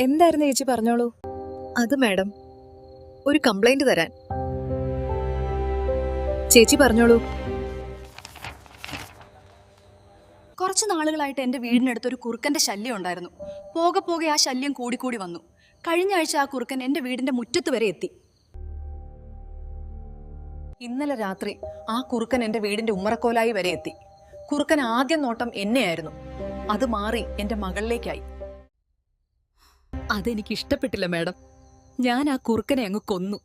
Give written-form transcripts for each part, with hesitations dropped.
എന്തായിരുന്നു ചേച്ചി പറഞ്ഞോളൂ. അത് മാഡം, ഒരു കംപ്ലൈന്റ് തരാൻ. ചേച്ചി പറഞ്ഞോളൂ. കുറച്ച് നാളുകളായിട്ട് എന്റെ വീടിനടുത്ത് ഒരു കുറുക്കന്റെ ശല്യം ഉണ്ടായിരുന്നു. പോകെ പോകെ ആ ശല്യം കൂടിക്കൂടി വന്നു. കഴിഞ്ഞ ആഴ്ച ആ കുറുക്കൻ എന്റെ വീടിന്റെ മുറ്റത്ത് വരെ എത്തി. ഇന്നലെ രാത്രി ആ കുറുക്കൻ എന്റെ വീടിന്റെ ഉമ്മറക്കോലായി വരെ എത്തി. കുറുക്കൻ ആദ്യം നോട്ടം എന്നെയായിരുന്നു. അത് മാറി എന്റെ മകളിലേക്കായി. അതെനിക്ക് ഇഷ്ടപ്പെട്ടില്ല മാഡം. ഞാൻ ആ കുറുക്കനെ അങ്ങ് കൊന്നു.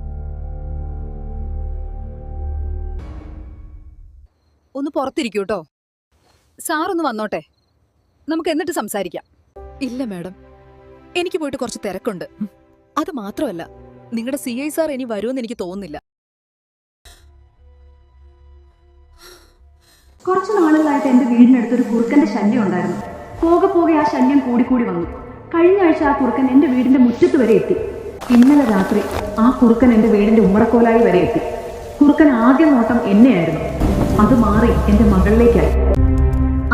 ഒന്ന് പുറത്തിരിക്കൂട്ടോ. സാറൊന്ന് വന്നോട്ടെ, നമുക്ക് എന്നിട്ട് സംസാരിക്കാം. ഇല്ല മാഡം, എനിക്ക് പോയിട്ട് കുറച്ച് തിരക്കുണ്ട്. അത് മാത്രമല്ല, നിങ്ങളുടെ CI സാർ ഇനി വരുമെന്ന് എനിക്ക് തോന്നുന്നില്ല. കുറച്ച് നാളുകളായിട്ട് എന്റെ വീടിനടുത്ത് ഒരു കുറുക്കന്റെ ശല്യം ഉണ്ടായിരുന്നു. പോകെ പോകെ ആ ശല്യം കൂടിക്കൂടി വന്നു. കഴിഞ്ഞ ആഴ്ച ആ കുറുക്കൻ എന്റെ വീടിന്റെ മുറ്റത്ത് വരെ എത്തി. ഇന്നലെ രാത്രി ആ കുറുക്കൻ എന്റെ വീടിന്റെ ഉമ്മറക്കോലായി വരെ എത്തി. കുറുക്കൻ ആദ്യം നോട്ടം എന്നെയായിരുന്നു. അത് മാറി എന്റെ മകളിലേക്കായി.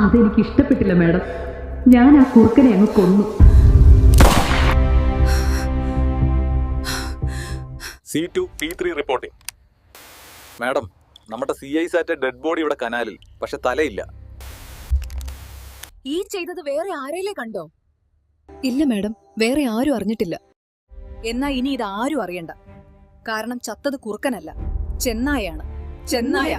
അതെനിക്ക് ഇഷ്ടപ്പെട്ടില്ല മാഡം. ഞാൻ ആ കുറുക്കനെ അങ്ങ് കൊന്നു. C2 P3 reporting. മാഡം, നമ്മുടെ CI സാറ്റ് ഡെഡ് ബോഡി ഇവിടെ കനാലിൽ, പക്ഷെ തലയില്ല. ഈ ചെയ്തത് വേറെ ആരെങ്കിലും കണ്ടോ? ഇല്ല മാഡം, വേറെ ആരും അറിഞ്ഞിട്ടില്ല. എന്നാ ഇനി ഇത് ആരും അറിയണ്ട. കാരണം ചത്തത് കുറുക്കനല്ല, ചെന്നായാണ്. ചെന്നായ.